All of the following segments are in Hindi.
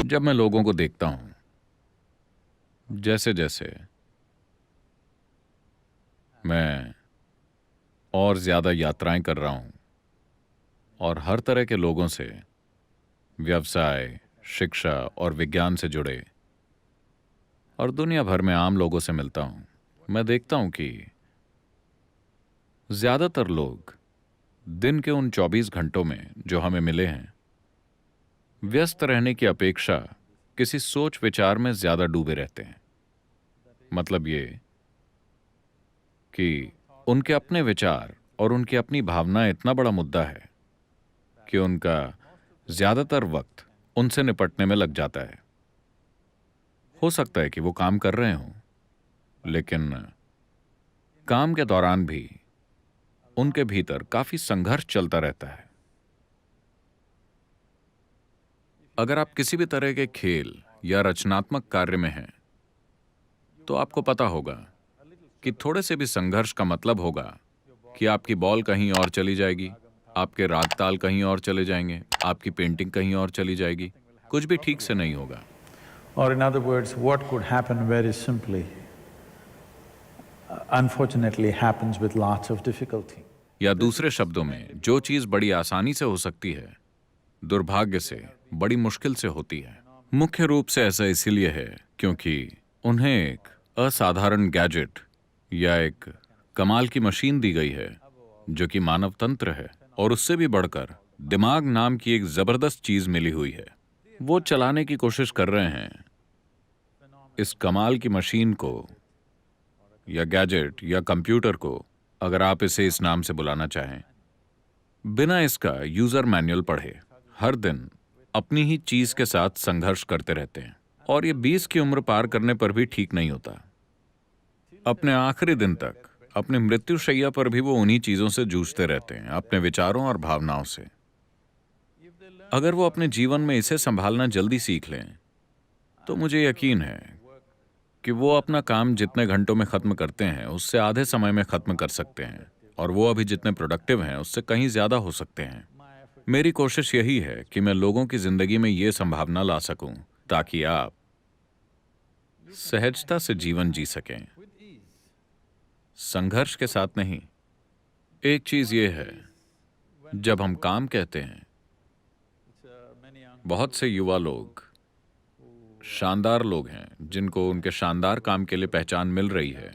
जब मैं लोगों को देखता हूं, जैसे जैसे मैं और ज्यादा यात्राएं कर रहा हूं और हर तरह के लोगों से, व्यवसाय, शिक्षा और विज्ञान से जुड़े और दुनिया भर में आम लोगों से मिलता हूं, मैं देखता हूं कि ज्यादातर लोग दिन के उन 24 घंटों में जो हमें मिले हैं, व्यस्त रहने की अपेक्षा किसी सोच विचार में ज्यादा डूबे रहते हैं। मतलब ये कि उनके अपने विचार और उनकी अपनी भावनाएं इतना बड़ा मुद्दा है कि उनका ज्यादातर वक्त उनसे निपटने में लग जाता है। हो सकता है कि वो काम कर रहे हों, लेकिन काम के दौरान भी उनके भीतर काफी संघर्ष चलता रहता है। अगर आप किसी भी तरह के खेल या रचनात्मक कार्य में हैं, तो आपको पता होगा कि थोड़े से भी संघर्ष का मतलब होगा कि आपकी बॉल कहीं और चली जाएगी, आपके राग ताल कहीं और चले जाएंगे, आपकी पेंटिंग कहीं और चली जाएगी, कुछ भी ठीक से नहीं होगा। Or in other words, what could happen very simply, unfortunately happens with lots of difficulty. या दूसरे शब्दों में, जो चीज बड़ी आसानी से हो सकती है, दुर्भाग्य से बड़ी मुश्किल से होती है। मुख्य रूप से ऐसा इसीलिए है क्योंकि उन्हें एक असाधारण गैजेट या एक कमाल की मशीन दी गई है जो कि मानव तंत्र है, और उससे भी बढ़कर दिमाग नाम की एक जबरदस्त चीज मिली हुई है। वो चलाने की कोशिश कर रहे हैं इस कमाल की मशीन को या गैजेट या कंप्यूटर को, अगर आप इसे इस नाम से बुलाना चाहें, बिना इसका यूजर मैनुअल पढ़े हर दिन अपनी ही चीज के साथ संघर्ष करते रहते हैं, और ये 20 की उम्र पार करने पर भी ठीक नहीं होता। अपने आखिरी दिन तक, अपनी मृत्युशैया पर भी वो उन्हीं चीजों से जूझते रहते हैं, अपने विचारों और भावनाओं से। अगर वो अपने जीवन में इसे संभालना जल्दी सीख लें, तो मुझे यकीन है कि वो अपना काम जितने घंटों में खत्म करते हैं उससे आधे समय में खत्म कर सकते हैं, और वो अभी जितने प्रोडक्टिव हैं उससे कहीं ज्यादा हो सकते हैं। मेरी कोशिश यही है कि मैं लोगों की जिंदगी में ये संभावना ला सकूं ताकि आप सहजता से जीवन जी सकें, संघर्ष के साथ नहीं। एक चीज ये है, जब हम काम कहते हैं, बहुत से युवा लोग शानदार लोग हैं जिनको उनके शानदार काम के लिए पहचान मिल रही है।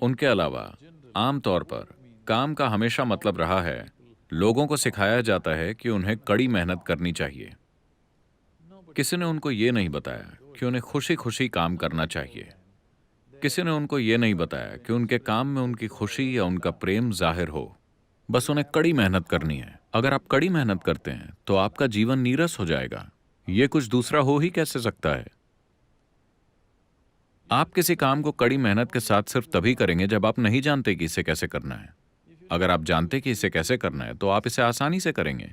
उनके अलावा आमतौर पर काम का हमेशा मतलब रहा है, लोगों को सिखाया जाता है कि उन्हें कड़ी मेहनत करनी चाहिए। किसी ने उनको ये नहीं बताया कि उन्हें खुशी खुशी काम करना चाहिए। किसी ने उनको ये नहीं बताया कि उनके काम में उनकी खुशी या उनका प्रेम जाहिर हो। बस उन्हें कड़ी मेहनत करनी है। अगर आप कड़ी मेहनत करते हैं तो आपका जीवन नीरस हो जाएगा। ये कुछ दूसरा हो ही कैसे सकता है? आप किसी काम को कड़ी मेहनत के साथ सिर्फ तभी करेंगे जब आप नहीं जानते कि इसे कैसे करना है। अगर आप जानते कि इसे कैसे करना है तो आप इसे आसानी से करेंगे।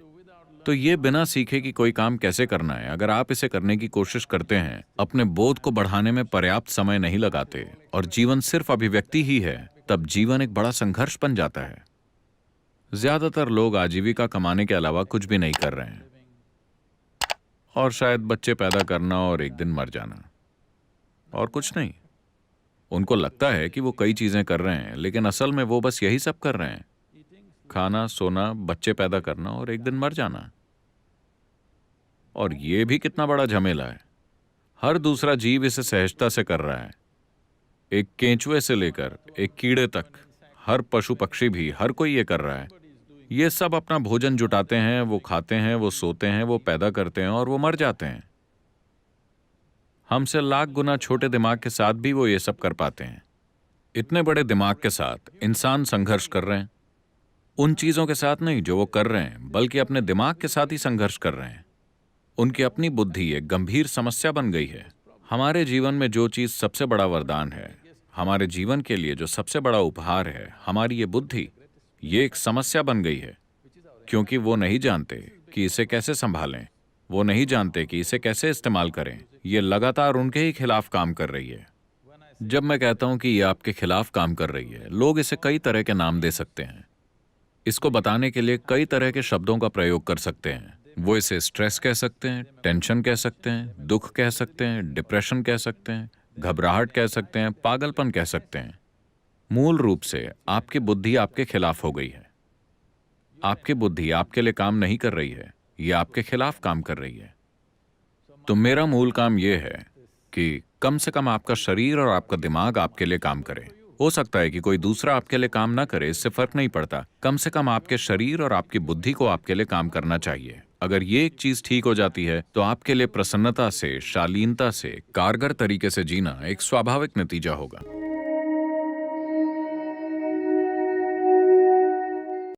तो ये बिना सीखे कि कोई काम कैसे करना है, अगर आप इसे करने की कोशिश करते हैं, अपने बोध को बढ़ाने में पर्याप्त समय नहीं लगाते और जीवन सिर्फ अभिव्यक्ति ही है, तब जीवन एक बड़ा संघर्ष बन जाता है। ज्यादातर लोग आजीविका कमाने के अलावा कुछ भी नहीं कर रहे हैं, और शायद बच्चे पैदा करना और एक दिन मर जाना, और कुछ नहीं। उनको लगता है कि वो कई चीजें कर रहे हैं, लेकिन असल में वो बस यही सब कर रहे हैं, खाना, सोना, बच्चे पैदा करना और एक दिन मर जाना। और ये भी कितना बड़ा झमेला है। हर दूसरा जीव इसे सहजता से कर रहा है, एक केंचुए से लेकर एक कीड़े तक, हर पशु पक्षी भी, हर कोई ये कर रहा है। ये सब अपना भोजन जुटाते हैं, वो खाते हैं, वो सोते हैं, वो पैदा करते हैं और वो मर जाते हैं। हमसे लाख गुना छोटे दिमाग के साथ भी वो ये सब कर पाते हैं। इतने बड़े दिमाग के साथ इंसान संघर्ष कर रहे हैं, उन चीजों के साथ नहीं जो वो कर रहे हैं, बल्कि अपने दिमाग के साथ ही संघर्ष कर रहे हैं। उनकी अपनी बुद्धि एक गंभीर समस्या बन गई है। हमारे जीवन में जो चीज सबसे बड़ा वरदान है, हमारे जीवन के लिए जो सबसे बड़ा उपहार है, हमारी ये बुद्धि, ये एक समस्या बन गई है, क्योंकि वो नहीं जानते कि इसे कैसे संभालें, वो नहीं जानते कि इसे कैसे इस्तेमाल करें। ये लगातार उनके ही खिलाफ काम कर रही है। जब मैं कहता हूं कि ये आपके खिलाफ काम कर रही है, लोग इसे कई तरह के नाम दे सकते हैं। इसको बताने के लिए कई तरह के शब्दों का प्रयोग कर सकते हैं। वो इसे स्ट्रेस कह सकते हैं, टेंशन कह सकते हैं, दुख कह सकते हैं, डिप्रेशन कह सकते हैं, घबराहट कह सकते हैं, पागलपन कह सकते हैं। मूल रूप से आपकी बुद्धि आपके खिलाफ हो गई है। आपकी बुद्धि आपके लिए काम नहीं कर रही है, ये आपके खिलाफ काम कर रही है। तो मेरा मूल काम यह है कि कम से कम आपका शरीर और आपका दिमाग आपके लिए काम करे। हो सकता है कि कोई दूसरा आपके लिए काम ना करे, इससे फर्क नहीं पड़ता। कम से कम आपके शरीर और आपकी बुद्धि को आपके लिए काम करना चाहिए। अगर ये एक चीज ठीक हो जाती है तो आपके लिए प्रसन्नता से, शालीनता से, कारगर तरीके से जीना एक स्वाभाविक नतीजा होगा।